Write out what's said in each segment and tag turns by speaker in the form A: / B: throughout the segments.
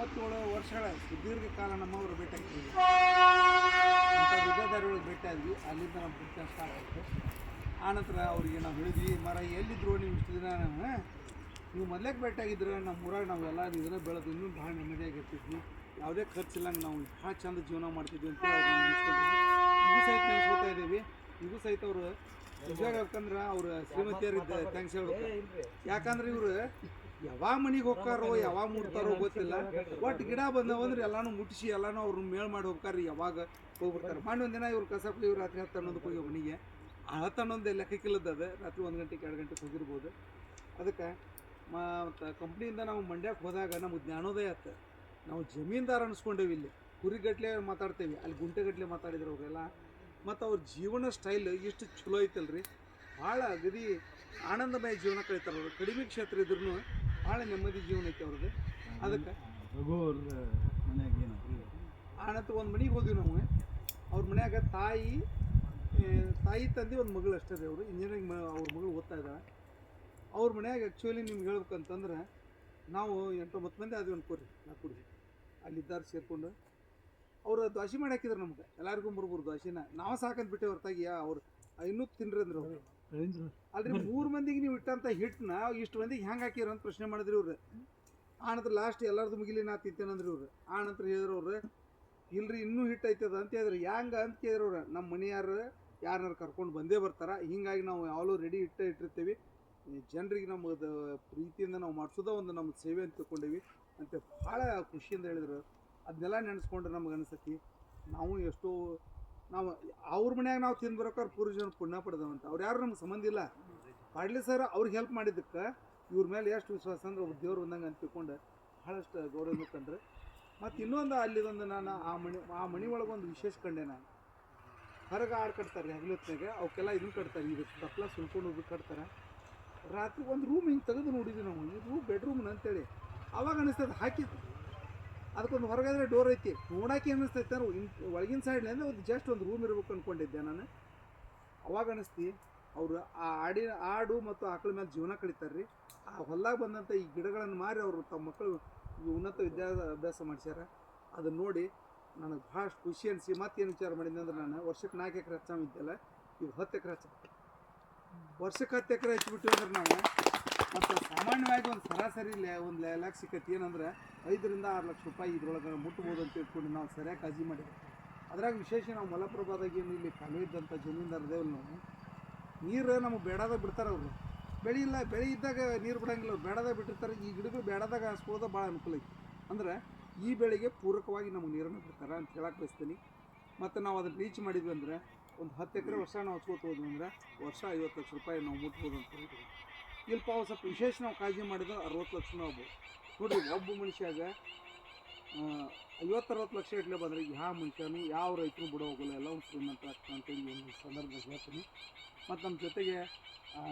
A: 37 ವರ್ಷಗಳ ಸುದೀರ್ಘ ಕಾಲ ನಮ್ಮವರು ಭೇಟಿ ಆಗ್ತೀವಿ ಅಂತ ವಿದ್ಯಾಧಾರಿಗಳಿಗೆ ಭೇಟಿ ಆದ್ವಿ. ಅಲ್ಲಿಂದ ನಮ್ಮ ಪುಸ್ತಕ ಸ್ಟಾರ್ಟ್ ಆಯಿತು. ಆನಂತರ ಅವ್ರಿಗೆ ನಾವು ಹೇಳಿದ್ವಿ, ಮರ ಎಲ್ಲಿದ್ರು ನೀವು ಇಷ್ಟು ದಿನ ನೀವು ಮೊದಲೇ ಭೇಟಿಯಾಗಿದ್ರೆ ನಮ್ಮ ಊರಾಗ ನಾವೆಲ್ಲ ಇದನ್ನ ಬೆಳೆದು ಇನ್ನೂ ಭಾಳ ನೆಮ್ಮದಿಯಾಗಿರ್ತಿದ್ವಿ, ಯಾವುದೇ ಖರ್ಚಿಲ್ಲಂಗೆ ನಾವು ಭಾಳ ಚಂದ ಜೀವನ ಮಾಡ್ತಿದ್ವಿ ಅಂತ ಈಗೂ ಸಹಿತ ನೆನೆಸ್ಕೊತಾ ಇದ್ದೀವಿ. ಈಗೂ ಸಹಿತ ಅವರು ನಿಜವಾಗ ಹೇಳ್ಬೇಕಂದ್ರೆ ಅವ್ರ ಶ್ರೀಮತಿಯರಿದ್ದ ಥ್ಯಾಂಕ್ಸ್ ಹೇಳ್ಬೇಕು. ಯಾಕಂದ್ರೆ ಇವರು ಯಾವಾಗ ಮನೆಗೆ ಹೋಗ್ತಾರೋ ಯಾವಾಗ ಮುಟ್ತಾರೋ ಗೊತ್ತಿಲ್ಲ, ಒಟ್ಟು ಗಿಡ ಬಂದವು ಅಂದ್ರೆ ಎಲ್ಲನೂ ಮುಟ್ಟಿಸಿ ಎಲ್ಲನೂ ಅವ್ರನ್ನ ಮೇಳು ಮಾಡಿ ಹೋಗ್ತಾರೆ, ಯಾವಾಗ ಹೋಗ್ಬಿಡ್ತಾರೆ. ಮಾಡಿ ಒಂದಿನ ಇವ್ರು ಕಸಪ್ಲಿ ಇವ್ರು ರಾತ್ರಿ 10-11ಕ್ಕೆ ಹೋಗಿ ಮನೆಗೆ 10-11 ಲೆಕ್ಕಕ್ಕಿಲ್ಲದ ರಾತ್ರಿ 1 ಗಂಟೆಗೆ 2 ಗಂಟೆಗೆ ಹೋಗಿರ್ಬೋದು. ಅದಕ್ಕೆ ಮತ್ತು ಕಂಪ್ನಿಯಿಂದ ನಾವು ಮಂಡ್ಯಕ್ಕೆ ಹೋದಾಗ ನಮಗೆ ಜ್ಞಾನೋದಯ ಆಯ್ತು. ನಾವು ಜಮೀನ್ದಾರ ಅನ್ಸ್ಕೊಂಡೇವಿ, ಇಲ್ಲಿ ಕುರಿಗಟ್ಲೆ ಮಾತಾಡ್ತೇವೆ, ಅಲ್ಲಿ ಗುಂಟೆಗಟ್ಟಲೆ ಮಾತಾಡಿದ್ರು ಅವರೆಲ್ಲ. ಮತ್ತು ಅವ್ರ ಜೀವನ ಸ್ಟೈಲ್ ಎಷ್ಟು ಚಲೋ ಐತಲ್ರಿ, ಭಾಳ ಅಗದಿ ಆನಂದಮಯ ಜೀವನ ಕಳೀತಾರೆ ಅವರು. ಕಡಿಮೆ ಕ್ಷೇತ್ರ ಇದ್ರೂ ಭಾಳ ನೆಮ್ಮದಿ ಜೀವನ ಐತೆ ಅವ್ರದ್ದು. ಅದಕ್ಕೆ ಆನಂತರ ಒಂದು ಮನೆಗೆ ಹೋದ್ವಿ ನಾವು. ಅವ್ರ ಮನ್ಯಾಗ ತಾಯಿ ತಂದೆ ಒಂದು ಮಗಳು ಅಷ್ಟೇ ರೀ. ಅವರು ಇಂಜಿನಿಯರಿಂಗ್ ಅವ್ರ ಮಗಳು ಓದ್ತಾ ಇದ್ದಾರೆ. ಅವ್ರ ಮನ್ಯಾಗ ಆ್ಯಕ್ಚುಲಿ ನಿಮ್ಗೆ ಹೇಳ್ಬೇಕಂತಂದ್ರೆ ನಾವು 8-9 ಮಂದಿ ಆದ್ವಿ ಅನ್ಕೋರಿ. ನಾಲ್ಕು ಅಲ್ಲಿದ್ದಾರೆ ಸೇರಿಕೊಂಡು ಅವರು ದ್ವಾಸೆ ಮಾಡಿ ಹಾಕಿದ್ರು ನಮ್ಗೆ ಎಲ್ಲರಿಗೂ 3 ದ್ವಾಸೆನ. ನಾವು ಸಾಕಂತ ಬಿಟ್ಟೆ ಹೊರತಾಗಿ ಅವ್ರು ಇನ್ನೂ ತಿನ್ರಿ ಅಂದ್ರೆ ಅವ್ರು ಅಲ್ರಿ 3 ಮಂದಿಗೆ ನೀವು ಇಟ್ಟಂಥ ಹಿಟ್ಟನ್ನ ಇಷ್ಟು ಮಂದಿಗೆ ಹೆಂಗೆ ಹಾಕಿರ ಅಂತ ಪ್ರಶ್ನೆ ಮಾಡಿದ್ರಿ ಇವ್ರು. ಆನಂತರ ಲಾಸ್ಟ್ ಎಲ್ಲರದು ಮುಗಿಲಿ ನಾ ತಿಂತೇನಂದ್ರಿ ಇವ್ರು. ಆನಂತರ ಹೇಳಿದ್ರು ಅವ್ರು, ಇಲ್ರಿ ಇನ್ನೂ ಹಿಟ್ಟು ಐತದ ಅಂತ ಹೇಳಿದ್ರು. ಹೆಂಗೆ ಅಂತ ಕೇಳಿದ್ರು ಅವ್ರು. ನಮ್ಮ ಮನೆಯಾರು ಯಾರನ್ನಾರು ಕರ್ಕೊಂಡು ಬಂದೇ ಬರ್ತಾರೆ, ಹೀಗಾಗಿ ನಾವು ಯಾವಾಗಲೂ ರೆಡಿ ಇಟ್ಟಿರ್ತೀವಿ, ಜನರಿಗೆ ನಮ್ಮದು ಪ್ರೀತಿಯಿಂದ ನಾವು ಮಾಡಿಸೋದ ಒಂದು ನಮ್ಮ ಸೇವೆ ಅಂತ ತಿಳ್ಕೊಂಡೇವಿ ಅಂತ ಭಾಳ ಖುಷಿಯಿಂದ ಹೇಳಿದ್ರು. ಅದನ್ನೆಲ್ಲ ನೆನೆಸ್ಕೊಂಡ್ರೆ ನಮ್ಗೆ ಅನಿಸ್ತೈತಿ ನಾವು ಎಷ್ಟೋ ನಾವು ಅವ್ರ ಮನ್ಯಾಗ ನಾವು ತಿಂದು ಬರೋಕ್ಕಾರೆ ಪೂರ್ವಜನ ಪುಣ್ಯ ಪಡೆದವಂತ. ಅವ್ರು ಯಾರು ನಮ್ಗೆ ಸಂಬಂಧ ಇಲ್ಲ. ಪಾಡ್ಲಿ ಸರ್ ಅವ್ರಿಗೆ ಹೆಲ್ಪ್ ಮಾಡಿದ್ದಕ್ಕೆ ಇವ್ರ ಮೇಲೆ ಎಷ್ಟು ವಿಶ್ವಾಸ ಅಂದ್ರೆ ಒಬ್ಬ ದೇವ್ರು ಬಂದಂಗೆ ಅಂತ ತಿಳ್ಕೊಂಡು ಭಾಳಷ್ಟು ಗೌರವ ಕಂಡ್ರೆ. ಮತ್ತು ಇನ್ನೊಂದು ಅಲ್ಲಿದೊಂದು ನಾನು ಆ ಮನೆ ಒಳಗೆ ಒಂದು ವಿಶೇಷ ಕಂಡೆ. ನಾನು ಹೊರಗೆ ಆಡು ಕಟ್ತಾರೆ ರೀ ಹಗಲೊತ್ತಿನಾಗ, ಅವಕ್ಕೆಲ್ಲ ಇದನ್ನು ಕಟ್ತಾರೆ, ಇದು ತಪ್ಪಲ ಸುಲ್ಕೊಂಡು ಹೋಗಿ ಕಟ್ತಾರೆ. ರಾತ್ರಿ ಒಂದು ರೂಮ್ ಹಿಂಗೆ ತೆಗೆದು ನೋಡಿದ್ವಿ ನಾವು, ಇದು ಬೆಡ್ರೂಮ್ನ ಅಂತೇಳಿ. ಅವಾಗ ಅನಿಸ್ತದೆ ಹಾಕಿದ್ದು ಅದಕ್ಕೊಂದು ಹೊರಗಾದ್ರೆ ಡೋರ್ ಐತಿ, ನೋಡಾಕಿ ಅನ್ನಿಸ್ತೈತೆ ಒಳಗಿನ ಸೈಡ್ಲಿಂದ ಒಂದು ಜಸ್ಟ್ ಒಂದು ರೂಮ್ ಇರ್ಬೇಕು ಅಂದ್ಕೊಂಡಿದ್ದೆ ನಾನು. ಅವಾಗ ಅನ್ನಿಸ್ತಿ ಅವರು ಆ ಆಡು ಮತ್ತು ಆಕಳ ಮೇಲೆ ಜೀವನ ಕಳೀತಾರೆ ರೀ. ಆ ಹೊಲ್ದಾಗ ಬಂದಂಥ ಈ ಗಿಡಗಳನ್ನು ಮಾರಿ ಅವರು ತಮ್ಮ ಮಕ್ಕಳು ಉನ್ನತ ವಿದ್ಯಾಭ್ಯಾಸ ಮಾಡಿಸ್ಯಾರ. ಅದನ್ನು ನೋಡಿ ನನಗೆ ಭಾಳಷ್ಟು ಖುಷಿ ಅನಿಸಿ ಮತ್ತೇನು ವಿಚಾರ ಮಾಡಿದ್ದೆ ಅಂದ್ರೆ, ನಾನು ವರ್ಷಕ್ಕೆ 4 ಎಕರೆ ಹಚ್ಚಿದ್ದೆಲ್ಲ, ಇವು 10 ಎಕರೆ ವರ್ಷಕ್ಕೆ 10 ಎಕರೆ ಹಚ್ಚಿಬಿಟ್ಟಿವಿ ಅಂದ್ರೆ ನಾವು. ಮತ್ತು ಸಾಮಾನ್ಯವಾಗಿ ಒಂದು ಸರಾಸರಿ ಒಂದು ಲೆಕ್ಕ ಸಿಕ್ಕೈತಿ ಏನಂದ್ರೆ 5-6 ಲಕ್ಷ ರೂಪಾಯಿ ಇದ್ರೊಳಗೆ ಮುಟ್ಬೋದು ಅಂತ ತಿಳ್ಕೊಂಡು ನಾವು ಸರಿಯಾಗಿ ಕಾಳಜಿ ಮಾಡಿದ್ವಿ. ಅದ್ರಾಗ ವಿಶೇಷ ನಾವು ಮಲಪ್ರಭಾದಾಗ ಏನು ಇಲ್ಲಿ ಕಾಲುವೆ ಇದ್ದಂಥ ಜಮೀನ್ದಾರದೇವಲ್ಲ ನಾವು. ನೀರು ನಮಗೆ ಬೇಡಾದಾಗ ಬಿಡ್ತಾರೆ ಅವರು. ಬೆಳೆ ಇದ್ದಾಗ ನೀರು ಬಿಡೋಂಗಿಲ್ಲ ಅವ್ರು, ಬೇಡದಾಗ ಬಿಟ್ಟಿರ್ತಾರೆ. ಈ ಗಿಡಗಳು ಬೇಡದಾಗ ಹಾಸ್ಕೊಳ್ಳೋದು ಭಾಳ ಅನುಕೂಲ ಐತಿ. ಅಂದ್ರೆ ಈ ಬೆಳೆಗೆ ಪೂರಕವಾಗಿ ನಮಗೆ ನೀರನ್ನು ಬಿಡ್ತಾರೆ ಅಂತ ಹೇಳಕ್ಕೆ ಬಯಸ್ತೀನಿ. ಮತ್ತು ನಾವು ಅದನ್ನು ರೀಚ್ ಮಾಡಿದ್ವಿ ಅಂದರೆ ಒಂದು 10 ಎಕರೆ ವರ್ಷ ನಾವು ಹಚ್ಕೋತ ಹೋದ್ವಿ ಅಂದರೆ ವರ್ಷ 50 ಲಕ್ಷ ರೂಪಾಯಿ ನಾವು ಮುಟ್ಬೋದು ಅಂತ ಹೇಳಿದ್ವಿ. ಇಲ್ಪ ಸ್ವಲ್ಪ ವಿಶೇಷ ನಾವು ಕಾಳಜಿ ಮಾಡಿದ್ರೆ 60 ಲಕ್ಷನೂ ಆಗ್ಬೋದು. ನೋಡಿರಿ, ಒಬ್ಬ ಮನುಷ್ಯಾಗ 50-60 ಲಕ್ಷ ಇಟ್ಲೆ ಬಂದರೆ ಯಾವ ಮನುಷ್ಯನೂ ಯಾವ ರೈತರು ಬಿಡೋ ಹೋಗಲ್ಲ, ಎಲ್ಲ ಒಂದು ಶ್ರೀಮಂತ ಆಗ್ತದೆ ಅಂತೇಳಿ ಒಂದು ಸಂದರ್ಭದಾಗ ಹೇಳ್ತೀನಿ. ಮತ್ತು ನಮ್ಮ ಜೊತೆಗೆ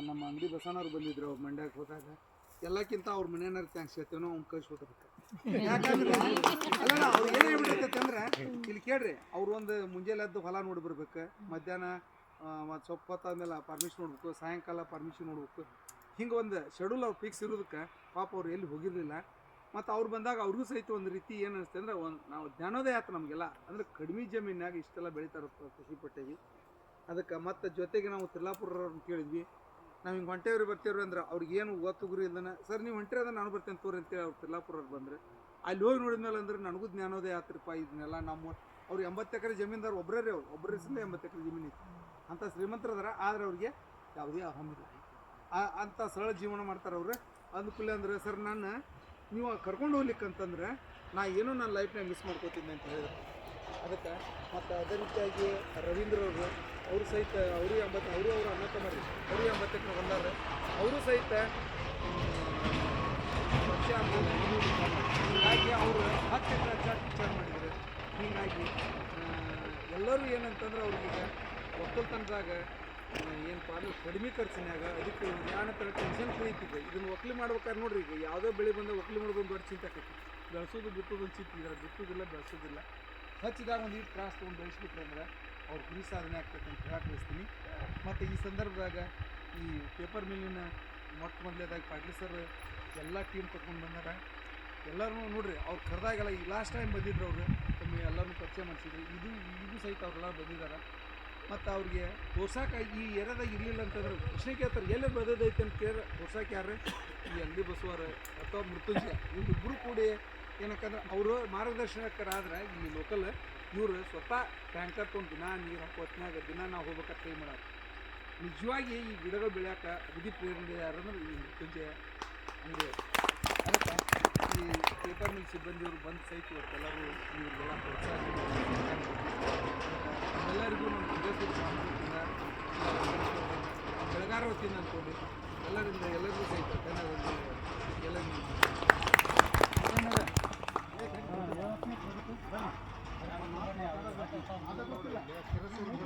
A: ನಮ್ಮ ಅಂಗಡಿ ಬಸವಣ್ಣವ್ರು ಬಂದಿದ್ರು. ಅವ್ರು ಮಂಡ್ಯಕ್ಕೆ ಹೋದಾಗ ಎಲ್ಲಕ್ಕಿಂತ ಅವ್ರ ಮನೆಯವ್ರಿಗೆ ಥ್ಯಾಂಕ್ಸ್ ಹೇಳ್ತೇವೆ ನಾವು, ಅವ್ನು ಕಳಿಸ್ಕೊಟ್ಟಿರ್ತಾರೆ. ಯಾಕಂದ್ರೆ ಅಲ್ಲ ಅವ್ರು ಏನೇ ಹೇಳ್ಬಿಟ್ಟೈತೆ ಅಂದ್ರೆ, ಇಲ್ಲಿ ಕೇಳ್ರಿ, ಅವ್ರು ಒಂದು ಮುಂಜಾನೆ ಎದ್ದು ಹೊಲ ನೋಡಿ ಬರ್ಬೇಕು, ಮಧ್ಯಾಹ್ನ ಮತ್ತು ಸ್ವಲ್ಪ ಹೊತ್ತಾದ್ಮೇಲೆ ಪರ್ಮಿಷನ್ ನೋಡ್ಬೇಕು, ಸಾಯಂಕಾಲ ಪರ್ಮಿಷನ್ ನೋಡ್ಬೇಕು. ಹಿಂಗೆ ಒಂದು ಶೆಡ್ಯೂಲ್ ಅವ್ರು ಫಿಕ್ಸ್ ಇರೋದಕ್ಕೆ ಪಾಪ ಅವ್ರು ಎಲ್ಲಿ ಹೋಗಿರಲಿಲ್ಲ. ಮತ್ತು ಅವ್ರು ಬಂದಾಗ ಅವ್ರಿಗೂ ಸಹಿತ ಒಂದು ರೀತಿ ಏನು ಅನಿಸ್ತೆ ಅಂದ್ರೆ, ನಾವು ಜ್ಞಾನೋದಯ ಆಯ್ತು ನಮಗೆಲ್ಲ. ಅಂದರೆ ಕಡಿಮೆ ಜಮೀನಾಗ ಇಷ್ಟೆಲ್ಲ ಬೆಳೀತಾರೆ ಖುಷಿಪಟ್ಟೇವಿ. ಅದಕ್ಕೆ ಮತ್ತು ಜೊತೆಗೆ ನಾವು ತಿರ್ಲಾಪುರವ್ರನ್ನ ಕೇಳಿದ್ವಿ, ನಾವು ಹಿಂಗೆ ಹೊಂಟೇವ್ರಿ ಬರ್ತೀವ್ರಿ ಅಂದ್ರೆ ಅವ್ರಿಗೆ ಏನು ಗೊತ್ತು ಗುರಿ ಇಲ್ಲನ, ಸರ್ ನೀವು ಹೊಂಟ್ರಿ ಅಂದ್ರೆ ನಾನು ಬರ್ತೇನೆ ತೋರಿ ಅಂತೇಳಿ ಅವ್ರು ತಿರ್ಲಾಪುರವ್ರು ಬಂದರೆ ಅಲ್ಲಿ ಹೋಗಿ ನೋಡಿದ್ಮೇಲೆ ಅಂದ್ರೆ ನನಗೂ ಜ್ಞಾನೋದಯ ಆತ್ರಿಪ್ಪ. ಇದನ್ನೆಲ್ಲ ನಮ್ಮ ಅವ್ರು 80 ಎಕರೆ ಜಮೀನ್ದಾರು ಒಬ್ಬರೇ ರೀ, ಅವ್ರು ಒಬ್ಬರ ಹೆಸರಲ್ಲೇ 80 ಎಕರೆ ಜಮೀನು ಇತ್ತು. ಅಂಥ ಶ್ರೀಮಂತರು ಅದಾರ, ಆದರೆ ಅವ್ರಿಗೆ ಯಾವುದೇ ಅಹಮಿಲ್ಲ, ಅಂಥ ಸರಳ ಜೀವನ ಮಾಡ್ತಾರೆ ಅವರು. ಅಂದ್ಕೂಲೆ ಅಂದರೆ, ಸರ್ ನಾನು ನೀವು ಕರ್ಕೊಂಡು ಹೋಗ್ಲಿಕ್ಕಂತಂದ್ರೆ ನಾ ಏನೋ ನನ್ನ ಲೈಫ್ನಾಗ ಮಿಸ್ ಮಾಡ್ಕೋತೀನಿ ಅಂತ ಹೇಳಿದ್ರು. ಅದಕ್ಕೆ ಮತ್ತು ಅದೇ ರೀತಿಯಾಗಿ ರವೀಂದ್ರವರು ಅವರು ಸಹಿತ ಅವರು ಅವ್ರ ಅಣ್ಣ ತಮ್ಮರಿ ಅವರು 80 ಎಕರೆ ಹೊಂದಾರೆ. ಅವರು ಸಹಿತ ಹೀಗಾಗಿ ಅವರು 10 ಎಕರೆ ವಿಚಾರ ಮಾಡಿದ್ದಾರೆ. ಹೀಗಾಗಿ ಎಲ್ಲರೂ ಏನಂತಂದ್ರೆ ಅವ್ರಿಗೆ ಒಕ್ಕಲ್ತನದಾಗ ಏನಪ್ಪ ಅಂದ್ರೆ ಕಡಿಮೆ ಖರ್ಚಿನಾಗ ಅದಕ್ಕೆ ಯಾನಂತರ ಟೆನ್ಷನ್ ಫ್ರೀ ಐತಿದೆ. ಇದನ್ನು ಒಕ್ಕಲಿ ಮಾಡ್ಬೇಕಾದ್ರೆ ನೋಡ್ರಿ, ಈಗ ಯಾವುದೋ ಬೆಳೆ ಬಂದಾಗ ಒಕ್ಕಲಿ ಮಾಡೋದು ಒಂದು ದೊಡ್ಡ ಚಿಂತೆ ಆಕೈತಿ. ಬೆಳೆಸೋದು ಬಿತ್ತೋದೊಂದು ಚಿಂತೆ ಇದ್ದಾರೆ, ಬಿತ್ತೋದಿಲ್ಲ ಬೆಳೆಸೋದಿಲ್ಲ. ಹಚ್ಚಿದಾಗ ಒಂದು ಈಟ್ ಕ್ರಾಸ್ ತೊಗೊಂಡು ಬೆಳೆಸ್ಬಿಟ್ರೆ ಅಂದ್ರೆ ಅವ್ರ ಗುರಿ ಸಾಧನೆ ಆಗ್ತೈತೆ ಅಂತ ಹೇಳಕ್ಕೆ ಬಯಸ್ತೀನಿ. ಮತ್ತು ಈ ಸಂದರ್ಭದಾಗ ಈ ಪೇಪರ್ ಮಿಲ್ಲಿನ ಮೊದಲೇದಾಗಿ ಪಾಟೀಲ್ ಸರ್ ಎಲ್ಲ ಟೀಮ್ ತಗೊಂಡು ಬಂದಾರ. ಎಲ್ಲರೂ ನೋಡ್ರಿ ಅವ್ರು ಕರೆದಾಗೆಲ್ಲ ಈಗ ಲಾಸ್ಟ್ ಟೈಮ್ ಬಂದಿದ್ರು ಅವರು ಒಮ್ಮೆ ಎಲ್ಲರೂ ಪರಿಚಯ ಮಾಡಿಸಿದ್ರು. ಇದು ಸಹಿತ ಅವ್ರೆಲ್ಲ ಬಂದಿದ್ದಾರೆ. ಮತ್ತು ಅವ್ರಿಗೆ ತೋರ್ಸಾಕ ಈ ಏರಿಯಾದಾಗ ಇರಲಿಲ್ಲ ಅಂತಂದ್ರೆ ಪ್ರಶ್ನೆ ಕೇಳ್ತಾರೆ, ಎಲ್ಲಿ ಬಂದದೈತೆ ಅಂತ ಕೇಳಿ ತೋರ್ಸಾಕೆ ಯಾರು ಈ ಅಂಗಡಿ ಬಸವರ ಅಥವಾ ಮೃತ್ಯುಂಜಯ ಇವ್ರಿಬ್ಬರು ಕೂಡಿ ಏನಕ್ಕಂದ್ರೆ ಅವರು ಮಾರ್ಗದರ್ಶಕರಾದ್ರೆ ಇಲ್ಲಿ ಲೋಕಲ್ ಇವರು ಸ್ವತಃ ಟ್ಯಾಂಕರ್ ತೊಗೊಂಡು ದಿನ ನೀರು ಹಾಕೋತ್ನಾಗ ದಿನ ನಾವು ಹೋಗ್ಬೇಕಾದ್ರೆ ಕೈ ಮಾಡೋರು. ನಿಜವಾಗಿ ಈ ಗಿಡಗಳು ಬೆಳೆಯೋಕೆ ಅಗದಿ ಪ್ರೇರಣೆ ಯಾರಂದ್ರೆ ಈ ಮೃತ್ಯುಂಜಯ ಅಂಗಡಿ. ಅದಕ್ಕೆ ಈ ಪೇಪರ್ ಮಿಲ್ ಸಿಬ್ಬಂದಿಯವರು ಬಂದು ಸಹಿತ ಇವತ್ತೆಲ್ಲರೂ ಇವ್ರಿಗೆಲ್ಲ ಪ್ರೋತ್ಸಾಹ ಎಲ್ಲರಿಗೂ ನಮ್ಮ ವಿದೇಶದಿಂದ ಬೆಳಗಾರ ವತಿಯಿಂದ ಅಂದ್ಕೊಂಡು ಎಲ್ಲರಿಗೂ ಸಹಿತ ಎಲ್ಲರಿಗೂ